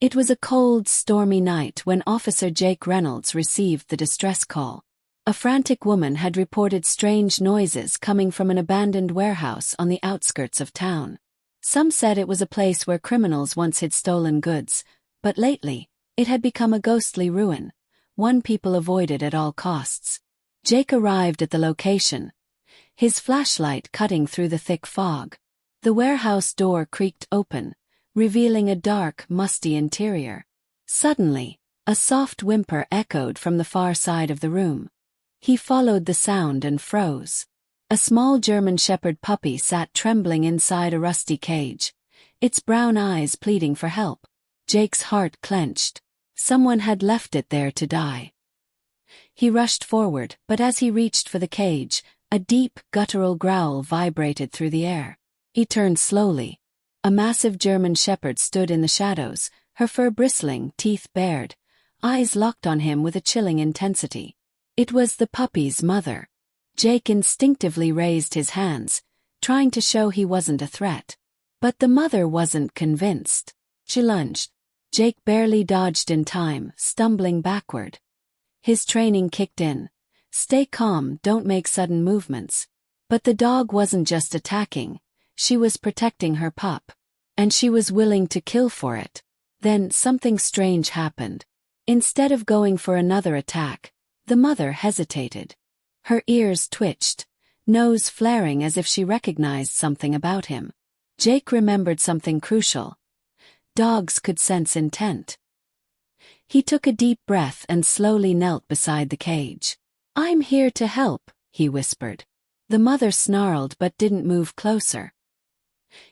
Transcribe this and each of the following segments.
It was a cold, stormy night when Officer Jake Reynolds received the distress call. A frantic woman had reported strange noises coming from an abandoned warehouse on the outskirts of town. Some said it was a place where criminals once hid stolen goods, but lately, it had become a ghostly ruin, one people avoided at all costs. Jake arrived at the location, his flashlight cutting through the thick fog. The warehouse door creaked open, revealing a dark, musty interior. Suddenly, a soft whimper echoed from the far side of the room. He followed the sound and froze. A small German Shepherd puppy sat trembling inside a rusty cage, its brown eyes pleading for help. Jake's heart clenched. Someone had left it there to die. He rushed forward, but as he reached for the cage, a deep, guttural growl vibrated through the air. He turned slowly. A massive German Shepherd stood in the shadows, her fur bristling, teeth bared, eyes locked on him with a chilling intensity. It was the puppy's mother. Jake instinctively raised his hands, trying to show he wasn't a threat. But the mother wasn't convinced. She lunged. Jake barely dodged in time, stumbling backward. His training kicked in. Stay calm, don't make sudden movements. But the dog wasn't just attacking. She was protecting her pup. And she was willing to kill for it. Then something strange happened. Instead of going for another attack, the mother hesitated. Her ears twitched, nose flaring as if she recognized something about him. Jake remembered something crucial. Dogs could sense intent. He took a deep breath and slowly knelt beside the cage. "I'm here to help," he whispered. The mother snarled but didn't move closer.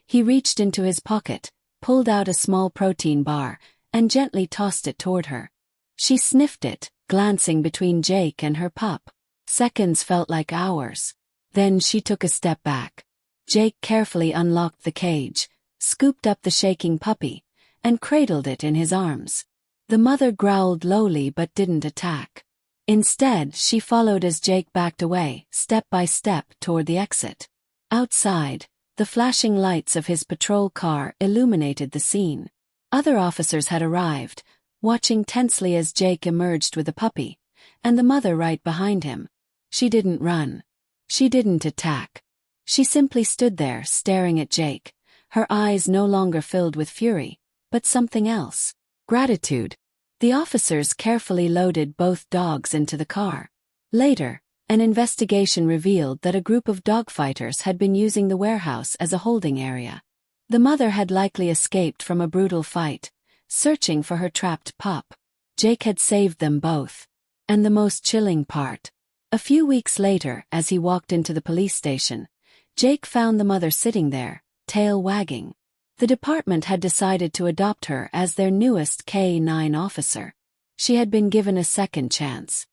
He reached into his pocket, pulled out a small protein bar, and gently tossed it toward her. She sniffed it, glancing between Jake and her pup. Seconds felt like hours. Then she took a step back. Jake carefully unlocked the cage, scooped up the shaking puppy, and cradled it in his arms. The mother growled lowly but didn't attack. Instead, she followed as Jake backed away, step by step, toward the exit. Outside, the flashing lights of his patrol car illuminated the scene. Other officers had arrived, watching tensely as Jake emerged with the puppy, and the mother right behind him. She didn't run. She didn't attack. She simply stood there, staring at Jake, her eyes no longer filled with fury, but something else. Gratitude. The officers carefully loaded both dogs into the car. Later, an investigation revealed that a group of dogfighters had been using the warehouse as a holding area. The mother had likely escaped from a brutal fight, searching for her trapped pup. Jake had saved them both. And the most chilling part. A few weeks later, as he walked into the police station, Jake found the mother sitting there, tail wagging. The department had decided to adopt her as their newest K-9 officer. She had been given a second chance.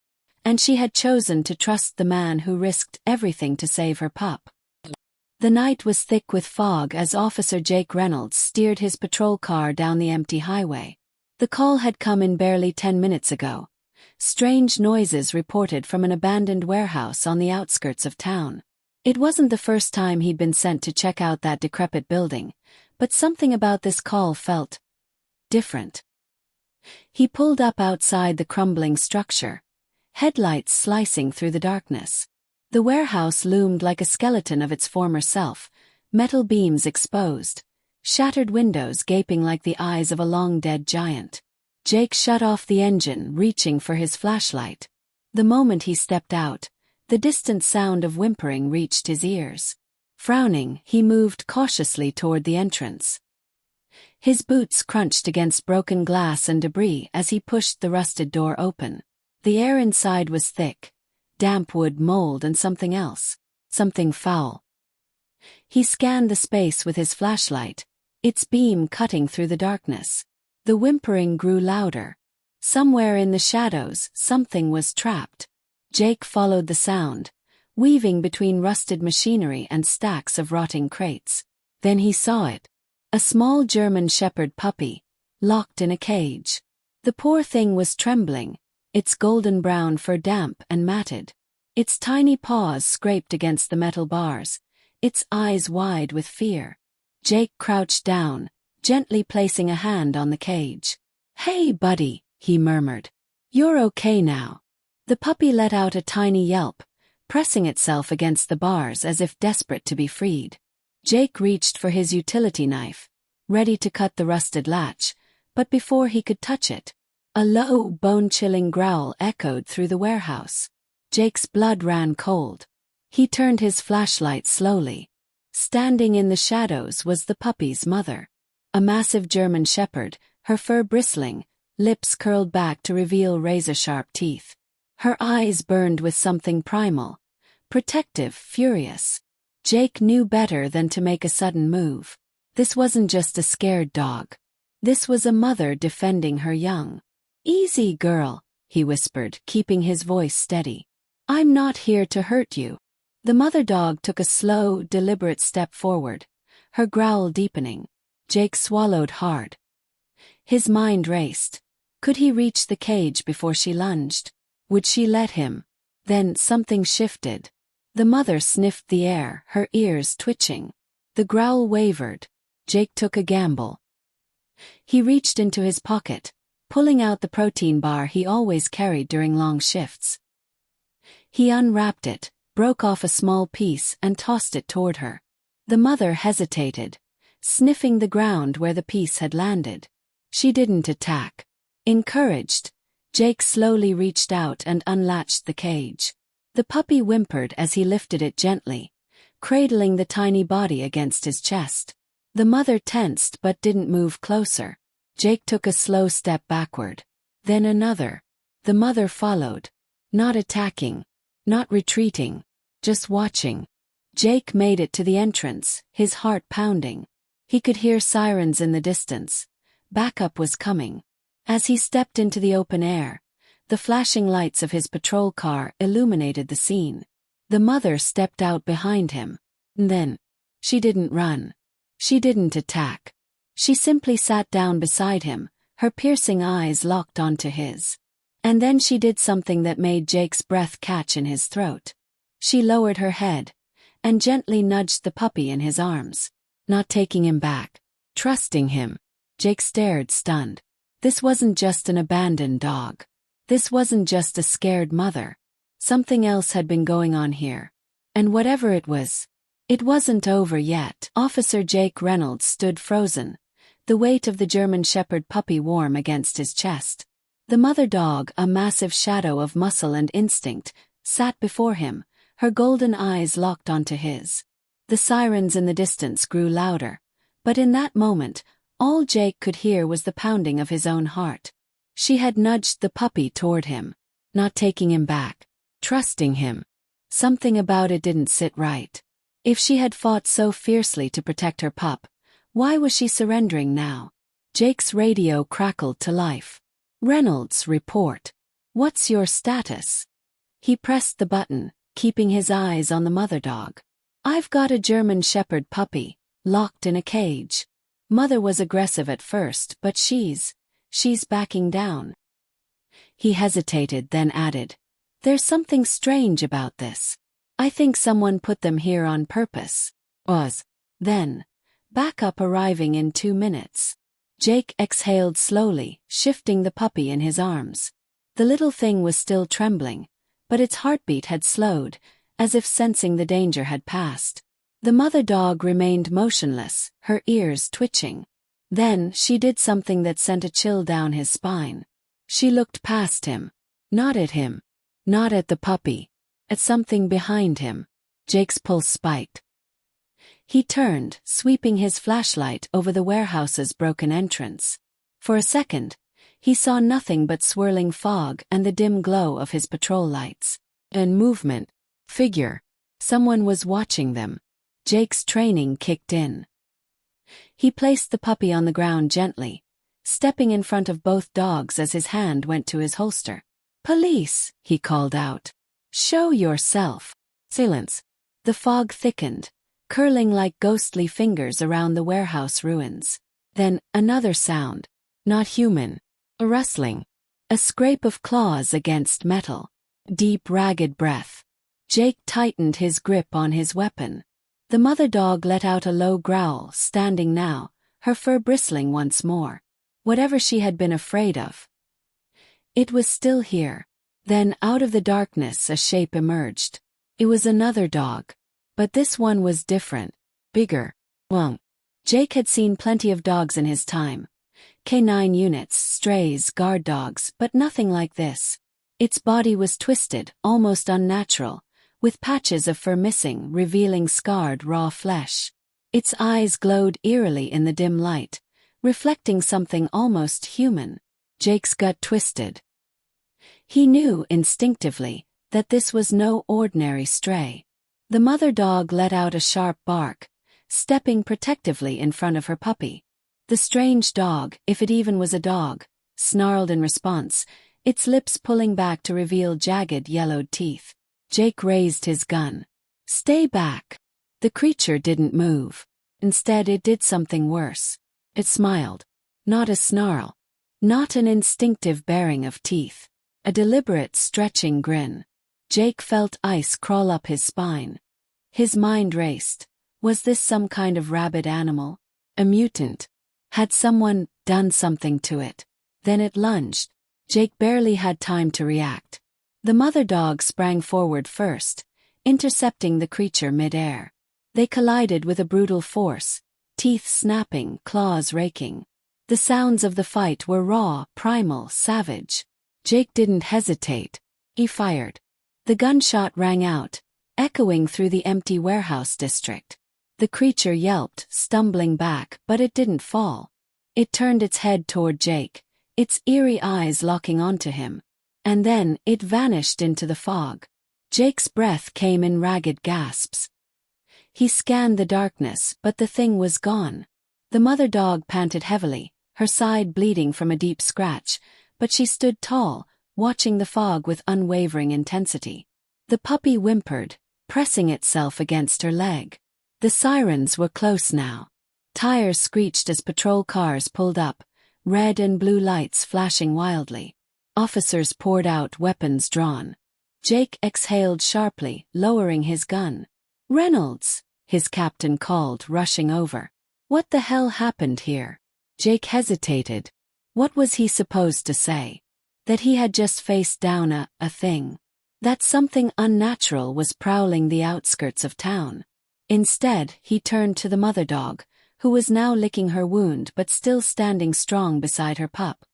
And she had chosen to trust the man who risked everything to save her pup. The night was thick with fog as Officer Jake Reynolds steered his patrol car down the empty highway. The call had come in barely 10 minutes ago. Strange noises reported from an abandoned warehouse on the outskirts of town. It wasn't the first time he'd been sent to check out that decrepit building, but something about this call felt different. He pulled up outside the crumbling structure, headlights slicing through the darkness. The warehouse loomed like a skeleton of its former self, metal beams exposed, shattered windows gaping like the eyes of a long-dead giant. Jake shut off the engine, reaching for his flashlight. The moment he stepped out, the distant sound of whimpering reached his ears. Frowning, he moved cautiously toward the entrance. His boots crunched against broken glass and debris as he pushed the rusted door open. The air inside was thick, damp wood, mold, and something else. Something foul. He scanned the space with his flashlight, its beam cutting through the darkness. The whimpering grew louder. Somewhere in the shadows, something was trapped. Jake followed the sound, weaving between rusted machinery and stacks of rotting crates. Then he saw it. A small German Shepherd puppy, locked in a cage. The poor thing was trembling, its golden brown fur damp and matted. Its tiny paws scraped against the metal bars, its eyes wide with fear. Jake crouched down, gently placing a hand on the cage. "Hey, buddy," he murmured. "You're okay now." The puppy let out a tiny yelp, pressing itself against the bars as if desperate to be freed. Jake reached for his utility knife, ready to cut the rusted latch, but before he could touch it, a low, bone-chilling growl echoed through the warehouse. Jake's blood ran cold. He turned his flashlight slowly. Standing in the shadows was the puppy's mother. A massive German shepherd, her fur bristling, lips curled back to reveal razor-sharp teeth. Her eyes burned with something primal, protective, furious. Jake knew better than to make a sudden move. This wasn't just a scared dog. This was a mother defending her young. "Easy, girl," he whispered, keeping his voice steady. "I'm not here to hurt you." The mother dog took a slow, deliberate step forward, her growl deepening. Jake swallowed hard. His mind raced. Could he reach the cage before she lunged? Would she let him? Then something shifted. The mother sniffed the air, her ears twitching. The growl wavered. Jake took a gamble. He reached into his pocket, pulling out the protein bar he always carried during long shifts. He unwrapped it, broke off a small piece and tossed it toward her. The mother hesitated, sniffing the ground where the piece had landed. She didn't attack. Encouraged, Jake slowly reached out and unlatched the cage. The puppy whimpered as he lifted it gently, cradling the tiny body against his chest. The mother tensed but didn't move closer. Jake took a slow step backward. Then another. The mother followed. Not attacking. Not retreating. Just watching. Jake made it to the entrance, his heart pounding. He could hear sirens in the distance. Backup was coming. As he stepped into the open air, the flashing lights of his patrol car illuminated the scene. The mother stepped out behind him. Then, she didn't run. She didn't attack. She simply sat down beside him, her piercing eyes locked onto his. And then she did something that made Jake's breath catch in his throat. She lowered her head and gently nudged the puppy in his arms, not taking him back, trusting him. Jake stared, stunned. This wasn't just an abandoned dog. This wasn't just a scared mother. Something else had been going on here. And whatever it was, it wasn't over yet. Officer Jake Reynolds stood frozen, the weight of the German Shepherd puppy warm against his chest. The mother dog, a massive shadow of muscle and instinct, sat before him, her golden eyes locked onto his. The sirens in the distance grew louder, but in that moment, all Jake could hear was the pounding of his own heart. She had nudged the puppy toward him, not taking him back, trusting him. Something about it didn't sit right. If she had fought so fiercely to protect her pup, why was she surrendering now? Jake's radio crackled to life. "Reynolds, report. What's your status?" He pressed the button, keeping his eyes on the mother dog. "I've got a German Shepherd puppy, locked in a cage. Mother was aggressive at first, but she's backing down." He hesitated, then added, "There's something strange about this. I think someone put them here on purpose." Then, backup arriving in 2 minutes. Jake exhaled slowly, shifting the puppy in his arms. The little thing was still trembling, but its heartbeat had slowed, as if sensing the danger had passed. The mother dog remained motionless, her ears twitching. Then she did something that sent a chill down his spine. She looked past him. Not at him. Not at the puppy. At something behind him. Jake's pulse spiked. He turned, sweeping his flashlight over the warehouse's broken entrance. For a second, he saw nothing but swirling fog and the dim glow of his patrol lights. And movement. Figure. Someone was watching them. Jake's training kicked in. He placed the puppy on the ground gently, stepping in front of both dogs as his hand went to his holster. "Police," he called out. "Show yourself." Silence. The fog thickened, curling like ghostly fingers around the warehouse ruins. Then, another sound. Not human. A rustling. A scrape of claws against metal. Deep, ragged breath. Jake tightened his grip on his weapon. The mother dog let out a low growl, standing now, her fur bristling once more. Whatever she had been afraid of, it was still here. Then, out of the darkness, a shape emerged. It was another dog. But this one was different. Bigger. Well, Jake had seen plenty of dogs in his time. Canine units, strays, guard dogs, but nothing like this. Its body was twisted, almost unnatural, with patches of fur missing, revealing scarred, raw flesh. Its eyes glowed eerily in the dim light, reflecting something almost human. Jake's gut twisted. He knew instinctively that this was no ordinary stray. The mother dog let out a sharp bark, stepping protectively in front of her puppy. The strange dog, if it even was a dog, snarled in response, its lips pulling back to reveal jagged yellowed teeth. Jake raised his gun. "Stay back." The creature didn't move. Instead, it did something worse. It smiled. Not a snarl. Not an instinctive baring of teeth. A deliberate, stretching grin. Jake felt ice crawl up his spine. His mind raced. Was this some kind of rabid animal? A mutant? Had someone done something to it? Then it lunged. Jake barely had time to react. The mother dog sprang forward first, intercepting the creature mid-air. They collided with a brutal force, teeth snapping, claws raking. The sounds of the fight were raw, primal, savage. Jake didn't hesitate. He fired. The gunshot rang out, echoing through the empty warehouse district. The creature yelped, stumbling back, but it didn't fall. It turned its head toward Jake, its eerie eyes locking onto him. And then it vanished into the fog. Jake's breath came in ragged gasps. He scanned the darkness, but the thing was gone. The mother dog panted heavily, her side bleeding from a deep scratch, but she stood tall, watching the fog with unwavering intensity. The puppy whimpered, pressing itself against her leg. The sirens were close now. Tires screeched as patrol cars pulled up, red and blue lights flashing wildly. Officers poured out, weapons drawn. Jake exhaled sharply, lowering his gun. "Reynolds," his captain called, rushing over. What the hell happened here? Jake hesitated. What was he supposed to say? That he had just faced down a thing. That something unnatural was prowling the outskirts of town. Instead, he turned to the mother dog, who was now licking her wound but still standing strong beside her pup.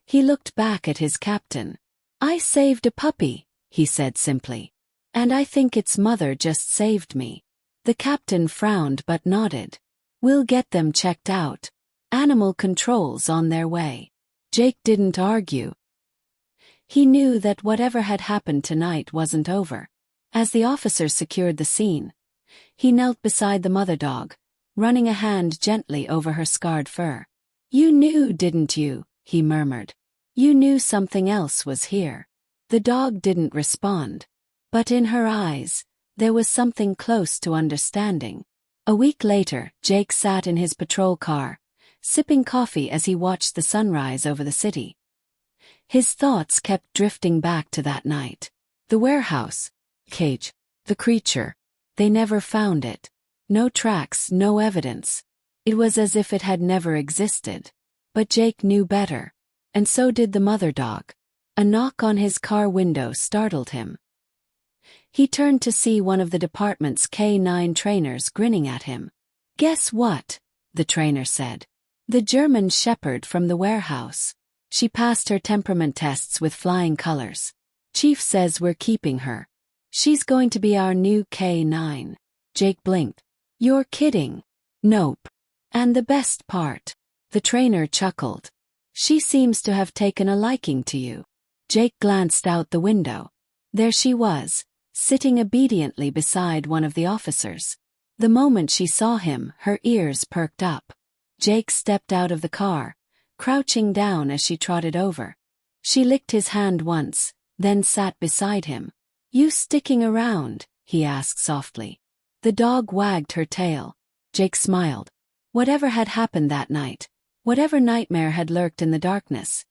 He looked back at his captain. "I saved a puppy," he said simply. "And I think its mother just saved me." The captain frowned but nodded. "We'll get them checked out. Animal control's on their way." Jake didn't argue. He knew that whatever had happened tonight wasn't over. As the officers secured the scene, he knelt beside the mother dog, running a hand gently over her scarred fur. "You knew, didn't you?" he murmured. "You knew something else was here." The dog didn't respond. But in her eyes, there was something close to understanding. A week later, Jake sat in his patrol car, sipping coffee as he watched the sunrise over the city. His thoughts kept drifting back to that night. The warehouse, cage, the creature. They never found it. No tracks, no evidence. It was as if it had never existed. But Jake knew better. And so did the mother dog. A knock on his car window startled him. He turned to see one of the department's K9 trainers grinning at him. "Guess what?" the trainer said. "The German shepherd from the warehouse. She passed her temperament tests with flying colors. Chief says we're keeping her. She's going to be our new K9. Jake blinked. "You're kidding." "Nope. And the best part." The trainer chuckled. "She seems to have taken a liking to you." Jake glanced out the window. There she was, sitting obediently beside one of the officers. The moment she saw him, her ears perked up. Jake stepped out of the car, crouching down as she trotted over. She licked his hand once, then sat beside him. "You sticking around?" he asked softly. The dog wagged her tail. Jake smiled. Whatever had happened that night, whatever nightmare had lurked in the darkness,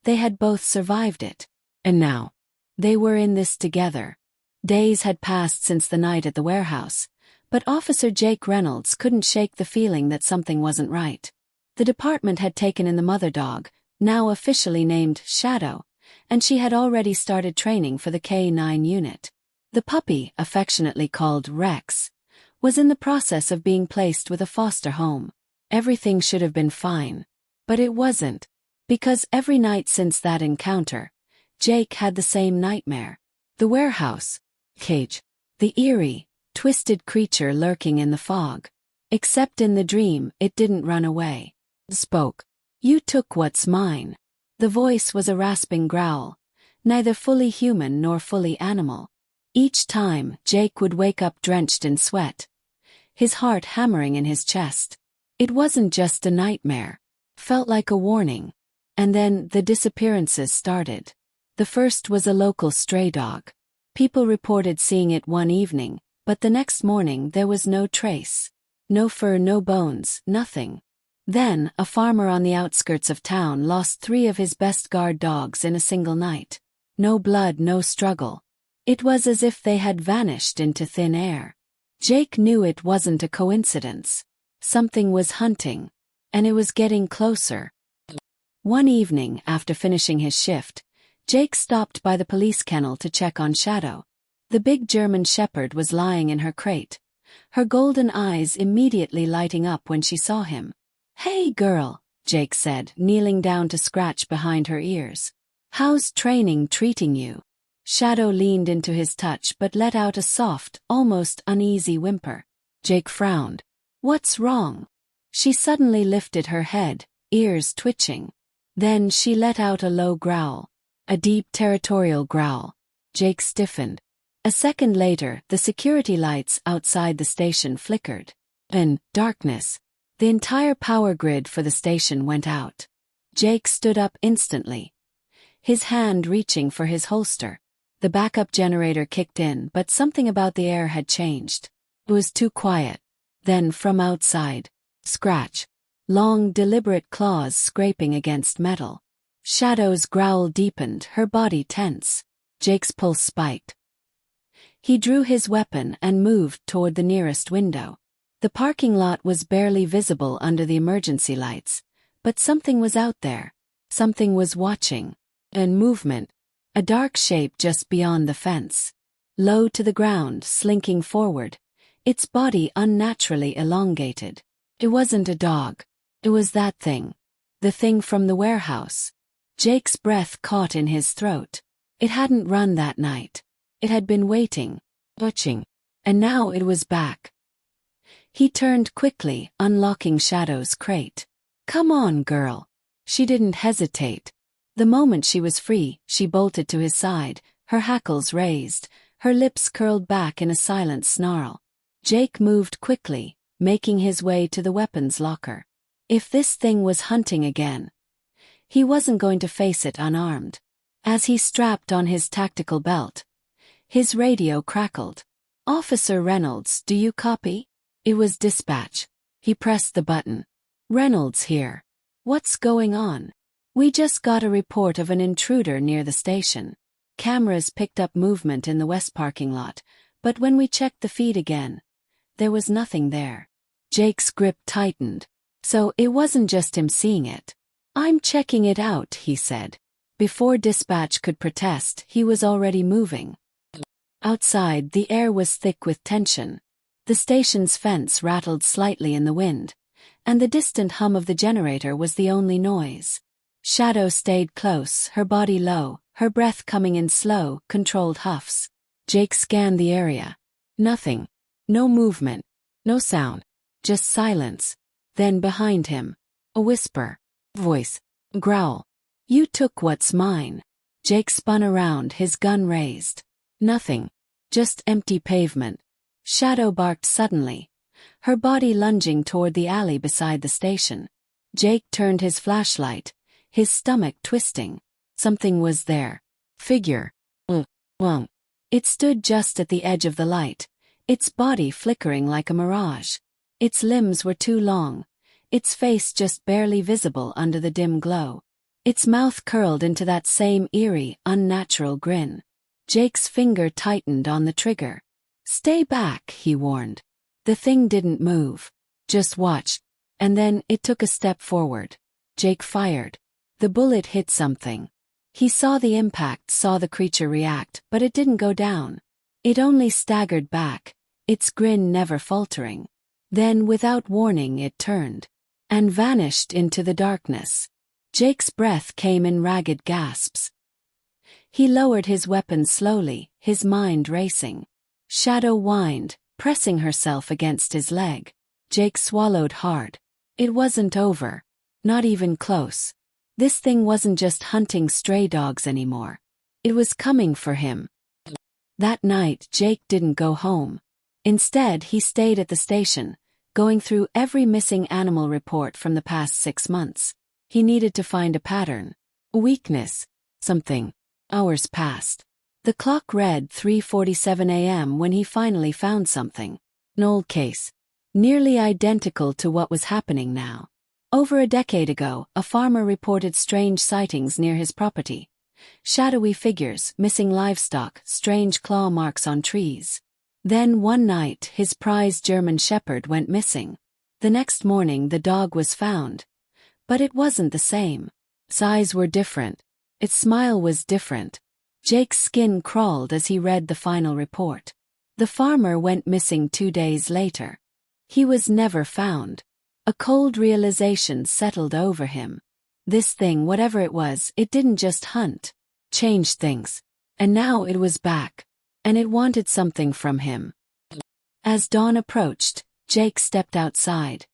they had both survived it. And now, they were in this together. Days had passed since the night at the warehouse, but Officer Jake Reynolds couldn't shake the feeling that something wasn't right. The department had taken in the mother dog, now officially named Shadow, and she had already started training for the K-9 unit. The puppy, affectionately called Rex, was in the process of being placed with a foster home. Everything should have been fine. But it wasn't. Because every night since that encounter, Jake had the same nightmare. The warehouse cage. The eerie, twisted creature lurking in the fog. Except in the dream, it didn't run away. It spoke. "You took what's mine." The voice was a rasping growl, neither fully human nor fully animal. Each time, Jake would wake up drenched in sweat, his heart hammering in his chest. It wasn't just a nightmare. Felt like a warning. And then the disappearances started. The first was a local stray dog. People reported seeing it one evening, but the next morning there was no trace. No fur, no bones, nothing. Then, a farmer on the outskirts of town lost 3 of his best guard dogs in a single night. No blood, no struggle. It was as if they had vanished into thin air. Jake knew it wasn't a coincidence. Something was hunting, and it was getting closer. One evening, after finishing his shift, Jake stopped by the police kennel to check on Shadow. The big German shepherd was lying in her crate, her golden eyes immediately lighting up when she saw him. "Hey girl," Jake said, kneeling down to scratch behind her ears. "How's training treating you?" Shadow leaned into his touch but let out a soft, almost uneasy whimper. Jake frowned. "What's wrong?" She suddenly lifted her head, ears twitching. Then she let out a low growl. A deep territorial growl. Jake stiffened. A second later, the security lights outside the station flickered. In darkness, the entire power grid for the station went out. Jake stood up instantly, his hand reaching for his holster. The backup generator kicked in, but something about the air had changed. It was too quiet. Then from outside, scratch. Long, deliberate claws scraping against metal. Shadow's growl deepened, her body tense. Jake's pulse spiked. He drew his weapon and moved toward the nearest window. The parking lot was barely visible under the emergency lights, but something was out there. Something was watching. And movement. A dark shape just beyond the fence. Low to the ground, slinking forward, its body unnaturally elongated. It wasn't a dog. It was that thing. The thing from the warehouse. Jake's breath caught in his throat. It hadn't run that night. It had been waiting, watching, and now it was back. He turned quickly, unlocking Shadow's crate. "Come on, girl." She didn't hesitate. The moment she was free, she bolted to his side, her hackles raised, her lips curled back in a silent snarl. Jake moved quickly, making his way to the weapons locker. If this thing was hunting again, he wasn't going to face it unarmed. As he strapped on his tactical belt, his radio crackled. "Officer Reynolds, do you copy?" It was dispatch. He pressed the button. "Reynolds here. What's going on?" "We just got a report of an intruder near the station. Cameras picked up movement in the west parking lot, but when we checked the feed again, there was nothing there." Jake's grip tightened. So it wasn't just him seeing it. "I'm checking it out," he said. Before dispatch could protest, he was already moving. Outside, the air was thick with tension. The station's fence rattled slightly in the wind, and the distant hum of the generator was the only noise. Shadow stayed close, her body low, her breath coming in slow, controlled huffs. Jake scanned the area. Nothing. No movement. No sound. Just silence. Then behind him, a whisper. Voice. Growl. "You took what's mine." Jake spun around, his gun raised. Nothing. Just empty pavement. Shadow barked suddenly, her body lunging toward the alley beside the station. Jake turned his flashlight, his stomach twisting. Something was there. Figure. It stood just at the edge of the light, its body flickering like a mirage. Its limbs were too long, its face just barely visible under the dim glow. Its mouth curled into that same eerie, unnatural grin. Jake's finger tightened on the trigger. "Stay back," he warned. The thing didn't move. Just watched. And then it took a step forward. Jake fired. The bullet hit something. He saw the impact, saw the creature react, but it didn't go down. It only staggered back, its grin never faltering. Then, without warning, it turned and vanished into the darkness. Jake's breath came in ragged gasps. He lowered his weapon slowly, his mind racing. Shadow whined, pressing herself against his leg. Jake swallowed hard. It wasn't over. Not even close. This thing wasn't just hunting stray dogs anymore. It was coming for him. That night, Jake didn't go home. Instead, he stayed at the station, going through every missing animal report from the past 6 months. He needed to find a pattern, a weakness, something. Hours passed. The clock read 3:47 a.m. when he finally found something. An old case. Nearly identical to what was happening now. Over a decade ago, a farmer reported strange sightings near his property. Shadowy figures, missing livestock, strange claw marks on trees. Then one night, his prized German shepherd went missing. The next morning the dog was found. But it wasn't the same. Its eyes were different. Its smile was different. Jake's skin crawled as he read the final report. The farmer went missing 2 days later. He was never found. A cold realization settled over him. This thing, whatever it was, it didn't just hunt. Changed things. And now it was back. And it wanted something from him. As dawn approached, Jake stepped outside.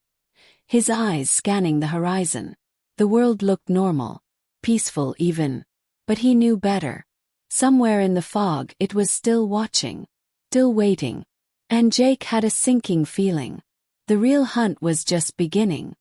His eyes scanning the horizon. The world looked normal. Peaceful even. But he knew better. Somewhere in the fog it was still watching. Still waiting. And Jake had a sinking feeling. The real hunt was just beginning.